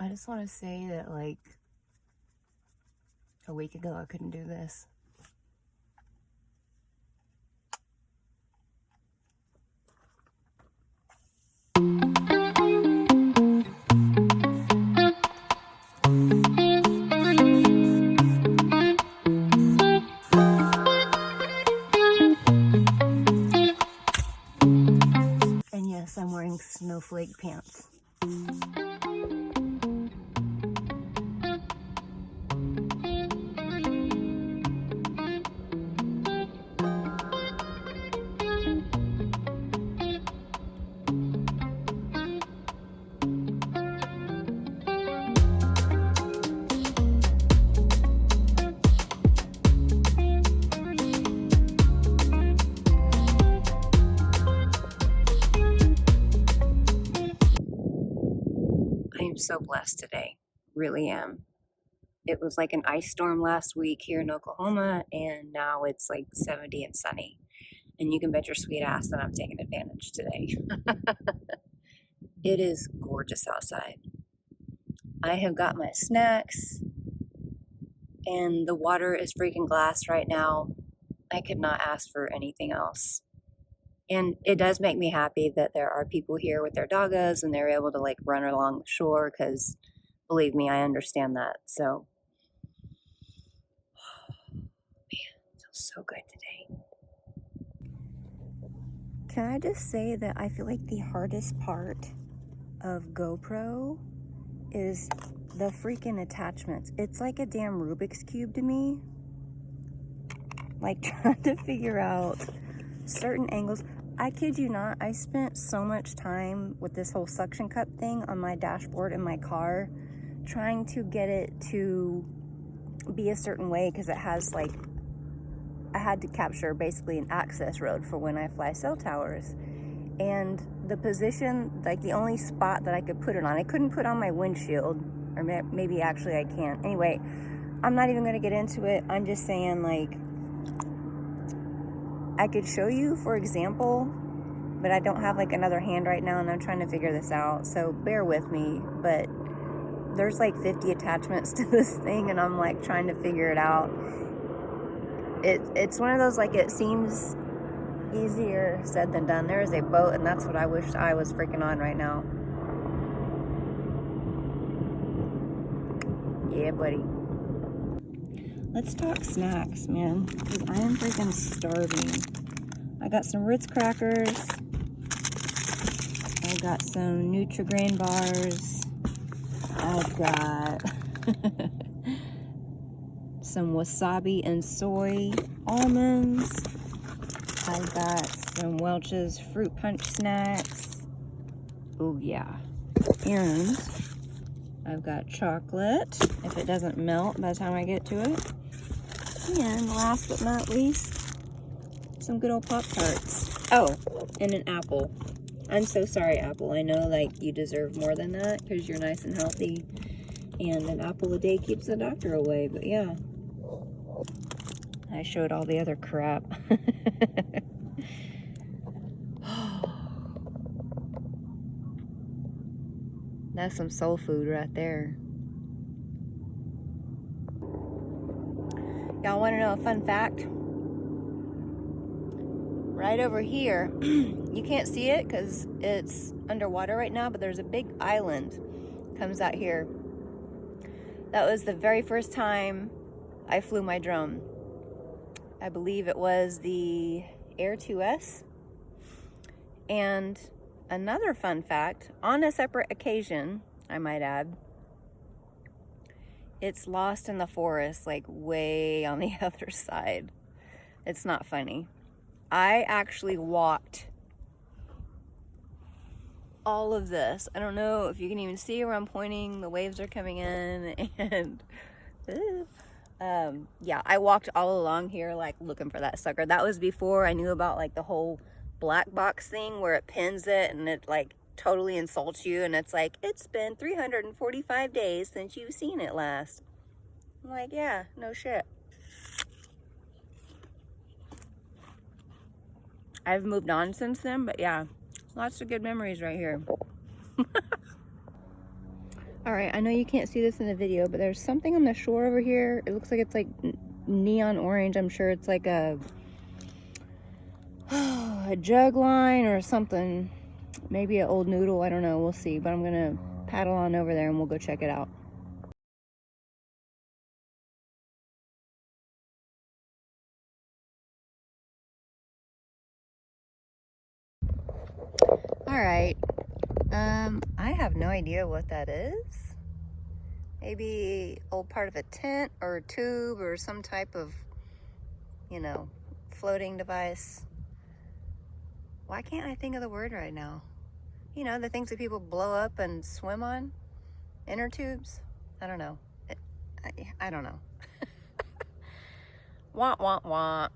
I just want to say that, like, a week ago I couldn't do this. And yes, I'm wearing snowflake pants. I am so blessed today, really am. It was like an ice storm last week here in Oklahoma, and now it's like 70 and sunny. And you can bet your sweet ass that I'm taking advantage today. It is gorgeous outside. I have got my snacks, and the water is freaking glass right now. I could not ask for anything else. And it does make me happy that there are people here with their doggas and they're able to like run along the shore, because believe me, I understand that. So, man, it feels so good today. Can I just say that I feel like the hardest part of GoPro is the freaking attachments. It's like a damn Rubik's Cube to me. Like trying to figure out certain angles. I kid you not, I spent so much time with this whole suction cup thing on my dashboard in my car, trying to get it to be a certain way, because it has like, I had to capture basically an access road for when I fly cell towers. And the position, like the only spot that I could put it on, I couldn't put on my windshield, or maybe actually I can't. Anyway, I'm not even going to get into it. I'm just saying, like, I could show you, for example, but I don't have like another hand right now and I'm trying to figure this out. So bear with me, but there's like 50 attachments to this thing and I'm like trying to figure it out. It's one of those, like, it seems easier said than done. There is a boat, and that's what I wish I was freaking on right now. Yeah, buddy. Let's talk snacks, man, because I am freaking starving. I got some Ritz crackers. I got some Nutri-Grain bars. I've got some wasabi and soy almonds. I got some Welch's fruit punch snacks. Oh yeah. And I've got chocolate, if it doesn't melt by the time I get to it. And last but not least, some good old Pop-Tarts. Oh, and an apple. I'm so sorry, Apple. I know, like, you deserve more than that because you're nice and healthy. And an apple a day keeps the doctor away, but yeah. I showed all the other crap. That's some soul food right there. Y'all want to know a fun fact? Right over here, you can't see it because it's underwater right now, but there's a big island comes out here. That was the very first time I flew my drone. I believe it was the Air 2S. And another fun fact, on a separate occasion, I might add, it's lost in the forest, like way on the other side. It's not funny. I actually walked all of this. I don't know if you can even see where I'm pointing. The waves are coming in, and yeah, I walked all along here like looking for that sucker. That was before I knew about like the whole black box thing where it pins it and it like totally insults you, and it's like, it's been 345 days since you've seen it last. I'm like, yeah, no shit. I've moved on since then, but yeah, lots of good memories right here. All right, I know you can't see this in the video, but there's something on the shore over here. It looks like it's like neon orange. I'm sure it's like a jug line or something. Maybe an old noodle, I don't know, we'll see. But I'm gonna paddle on over there and we'll go check it out. All right, I have no idea what that is. Maybe old part of a tent or a tube or some type of, you know, floating device. Why can't I think of the word right now? You know, the things that people blow up and swim on? Inner tubes? I don't know. I don't know. Wah, wah, wah.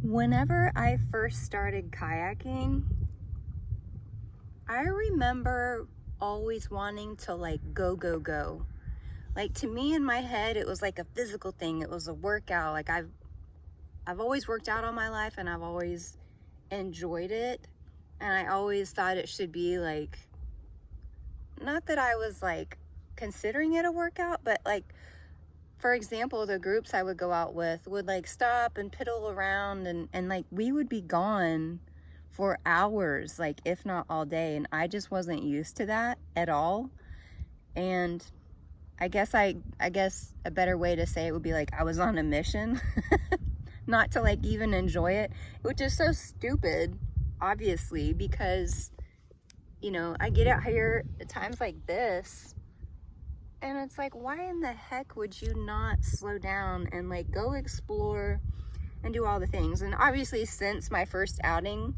Whenever I first started kayaking, I remember always wanting to like go, go, go. Like to me in my head, it was like a physical thing. It was a workout. Like I've always worked out all my life and I've always enjoyed it. And I always thought it should be like, not that I was like considering it a workout, but like, for example, the groups I would go out with would like stop and piddle around and like we would be gone for hours, like if not all day. And I just wasn't used to that at all. And I guess a better way to say it would be like I was on a mission not to like even enjoy it, which is so stupid, obviously, because, you know, I get out here at times like this and it's like, why in the heck would you not slow down and like go explore and do all the things? And obviously since my first outing,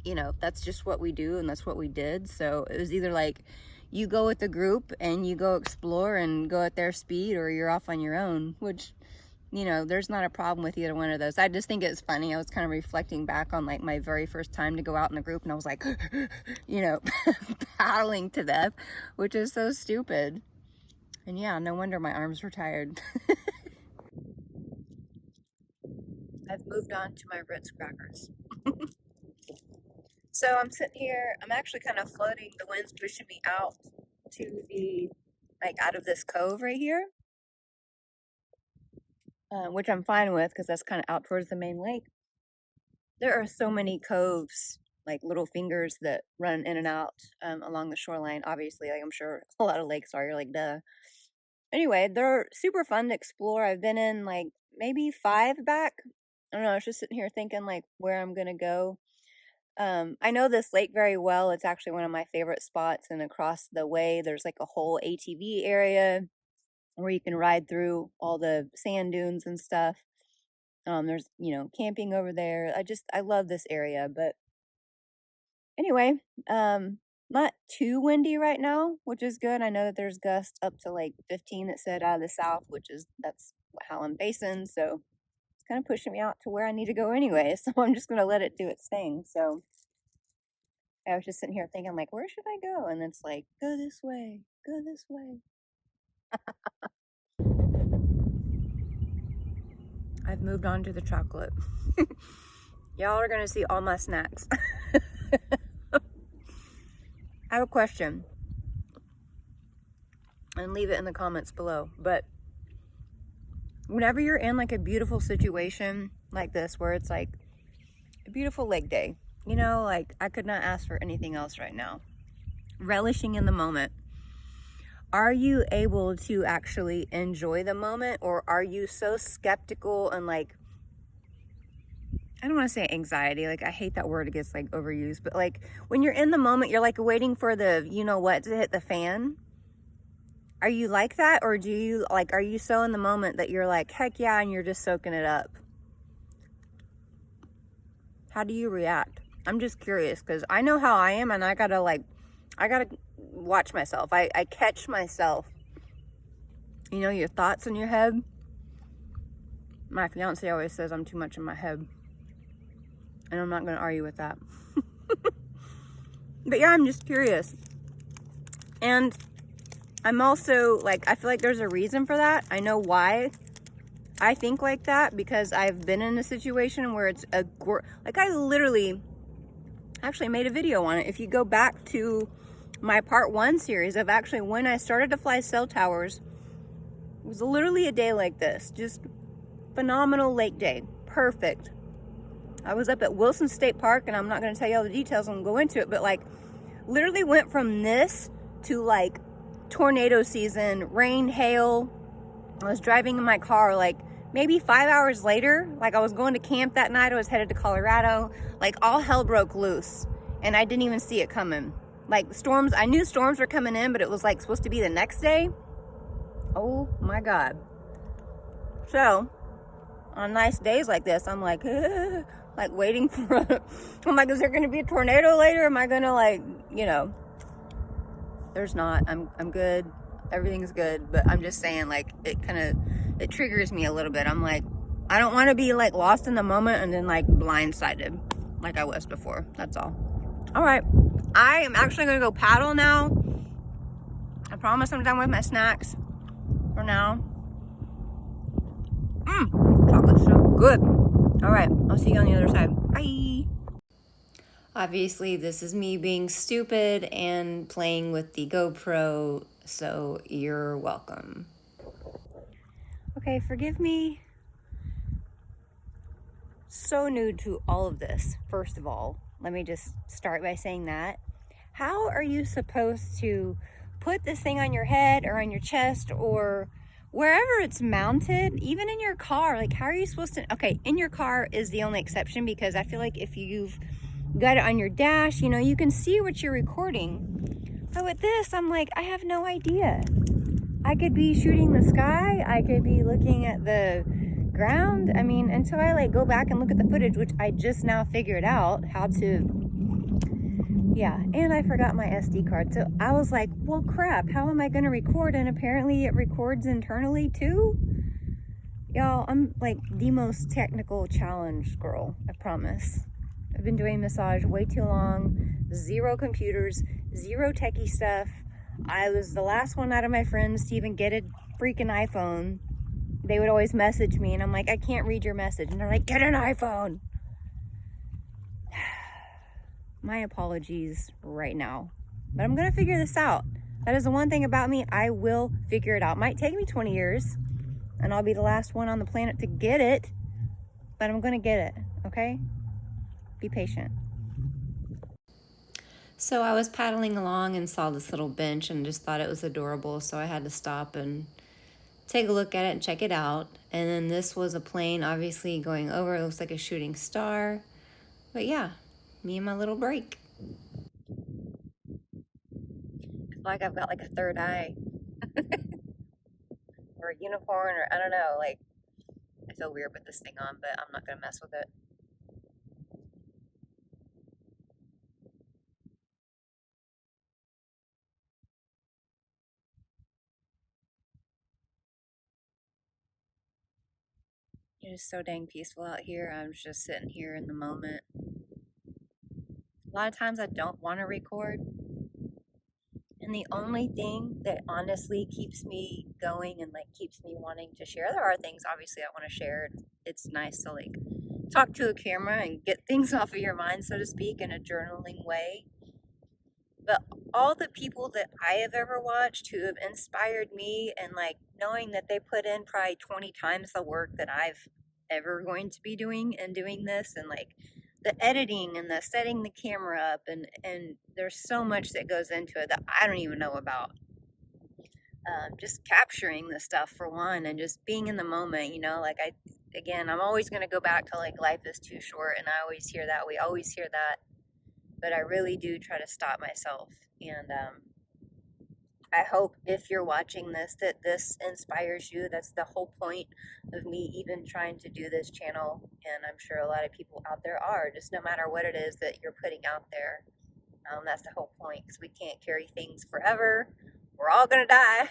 you know, that's just what we do and that's what we did. So it was either like you go with the group and you go explore and go at their speed, or you're off on your own, which, you know, there's not a problem with either one of those. I just think it's funny. I was kind of reflecting back on like my very first time to go out in a group and I was like, you know, paddling to death, which is so stupid. And yeah, no wonder my arms were tired. I've moved on to my Ritz crackers. So I'm sitting here, I'm actually kind of floating. The wind's pushing me out to the, like out of this cove right here, which I'm fine with because that's kind of out towards the main lake. There are so many coves, like little fingers that run in and out along the shoreline. Obviously, like I'm sure a lot of lakes are, you're like, duh. Anyway, they're super fun to explore. I've been in like maybe 5 back. I don't know, I was just sitting here thinking like where I'm gonna go. I know this lake very well. It's actually one of my favorite spots, and across the way there's like a whole ATV area where you can ride through all the sand dunes and stuff. There's, you know, camping over there. I love this area. But anyway, not too windy right now, which is good. I know that there's gusts up to like 15 that said out of the south, that's how I'm basing. So it's kind of pushing me out to where I need to go anyway. So I'm just going to let it do its thing. So I was just sitting here thinking like, where should I go? And it's like, go this way, go this way. I've moved on to the chocolate. Y'all are gonna see all my snacks. I have a question, and leave it in the comments below. But whenever you're in like a beautiful situation like this, where it's like a beautiful lake day, you know, like I could not ask for anything else right now. Relishing in the moment. Are you able to actually enjoy the moment, or are you so skeptical and like, I don't want to say anxiety, like I hate that word, it gets like overused, but like when you're in the moment, you're like waiting for the, you know what, to hit the fan? Are you like that? Or do you like, are you so in the moment that you're like, heck yeah, and you're just soaking it up? How do you react? I'm just curious, because I know how I am, and I gotta watch myself. I catch myself. You know, your thoughts in your head. My fiance always says I'm too much in my head. And I'm not going to argue with that. But yeah, I'm just curious. And I'm also like, I feel like there's a reason for that. I know why I think like that, because I've been in a situation where it's like I literally I actually made a video on it. If you go back to my part 1 series of actually when I started to fly cell towers, it was literally a day like this. Just phenomenal lake day. Perfect. I was up at Wilson State Park, and I'm not going to tell you all the details, I'm going to go into it, but like literally went from this to like tornado season, rain, hail. I was driving in my car like maybe 5 hours later, like I was going to camp that night. I was headed to Colorado. Like all hell broke loose, and I didn't even see it coming. Like storms, I knew storms were coming in, but it was like supposed to be the next day. Oh my God. So on nice days like this, I'm like, like waiting for, I'm like, is there going to be a tornado later? Am I going to like, you know, there's not. I'm good. Everything's good. But I'm just saying, like, it triggers me a little bit. I'm like, I don't want to be like lost in the moment and then like blindsided like I was before. That's all. All right. I am actually going to go paddle now. I promise I'm done with my snacks for now. Chocolate's so good. All right. I'll see you on the other side. Bye. Obviously, this is me being stupid and playing with the GoPro, so you're welcome. Okay, forgive me. So new to all of this, first of all. Let me just start by saying that. How are you supposed to put this thing on your head or on your chest or wherever it's mounted, even in your car? Like, how are you supposed to? Okay, in your car is the only exception, because I feel like if you've got it on your dash, you know, you can see what you're recording. But with this, I'm like, I have no idea. I could be shooting the sky. I could be looking at the ground. I mean, until I like go back and look at the footage, which I just now figured out how to. Yeah, and I forgot my SD card. So I was like, well, crap, how am I going to record? And apparently it records internally too. Y'all, I'm like the most technical challenge girl, I promise. I've been doing massage way too long. Zero computers, zero techie stuff. I was the last one out of my friends to even get a freaking iPhone. They would always message me, and I'm like, I can't read your message. And they're like, get an iPhone. My apologies right now. But I'm going to figure this out. That is the one thing about me. I will figure it out. Might take me 20 years, and I'll be the last one on the planet to get it. But I'm going to get it, okay? Be patient. So I was paddling along and saw this little bench and just thought it was adorable. So I had to stop and take a look at it and check it out. And then this was a plane obviously going over. It looks like a shooting star. But yeah, me and my little break. It's like I've got like a third eye. Or a unicorn, or I don't know. Like, I feel weird with this thing on, but I'm not going to mess with it. It is so dang peaceful out here. I'm just sitting here in the moment. A lot of times I don't want to record. And the only thing that honestly keeps me going and like keeps me wanting to share, there are things obviously I want to share. It's nice to like talk to a camera and get things off of your mind, so to speak, in a journaling way. But all the people that I have ever watched who have inspired me, and like knowing that they put in probably 20 times the work that I've ever going to be doing and doing this, and like the editing and the setting the camera up, and there's so much that goes into it that I don't even know about. Just capturing the stuff for one, and just being in the moment, you know, like I'm always going to go back to like life is too short, and I always hear that, we always hear that, but I really do try to stop myself. And I hope if you're watching this that this inspires you. That's the whole point of me even trying to do this channel, and I'm sure a lot of people out there are, just no matter what it is that you're putting out there. That's the whole point, because we can't carry things forever. We're all gonna die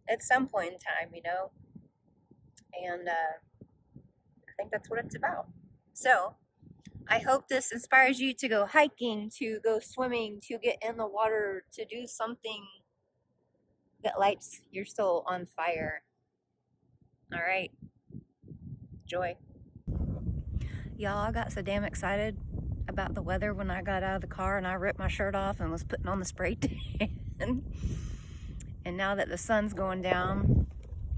at some point in time, you know, and I think that's what it's about. So I hope this inspires you to go hiking, to go swimming, to get in the water, to do something that lights your soul on fire. All right. Joy. Y'all, I got so damn excited. about the weather when I got out of the car and I ripped my shirt off and was putting on the spray tan. And now that the sun's going down,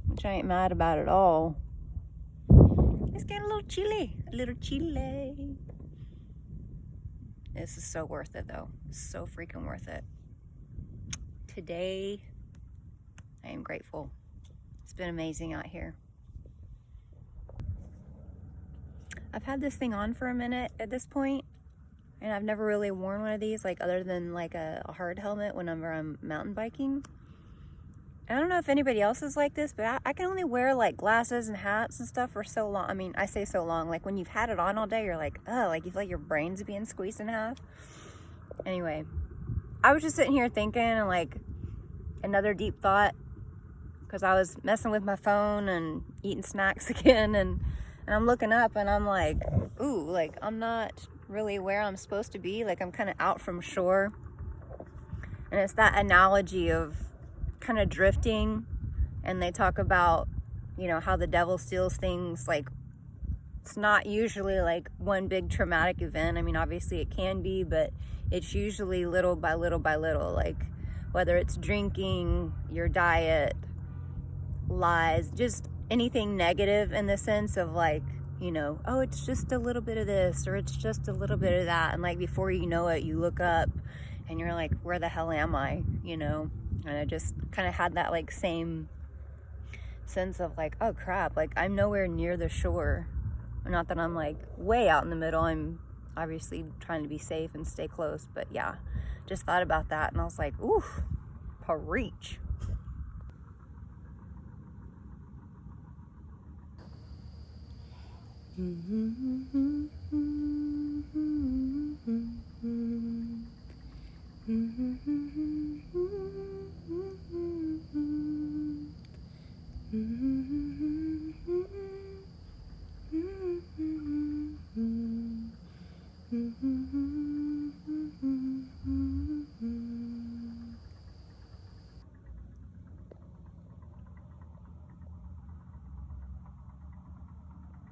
which I ain't mad about at all, it's getting a little chilly. A little chilly. This is so worth it though. So freaking worth it. Today, I am grateful. It's been amazing out here. I've had this thing on for a minute at this point, and I've never really worn one of these, like other than like a hard helmet whenever I'm mountain biking. And I don't know if anybody else is like this, but I can only wear like glasses and hats and stuff for so long. I mean, I say so long, like when you've had it on all day, you're like, oh, like you feel like your brain's being squeezed in half. Anyway, I was just sitting here thinking, and like another deep thought, because I was messing with my phone and eating snacks again, and I'm looking up and I'm like, ooh, like I'm not really where I'm supposed to be. Like I'm kind of out from shore. And it's that analogy of kind of drifting, and they talk about, you know, how the devil steals things. Like it's not usually like one big traumatic event. I mean, obviously it can be, but it's usually little by little by little, like whether it's drinking, your diet, lies, just anything negative in the sense of like, you know, oh, it's just a little bit of this or it's just a little bit of that, and like before you know it, you look up and you're like, where the hell am I, you know? And I just kind of had that like same sense of like, oh crap, like I'm nowhere near the shore. Not that I'm like way out in the middle. I'm obviously trying to be safe and stay close, but yeah, just thought about that and I was like, ooh, preach.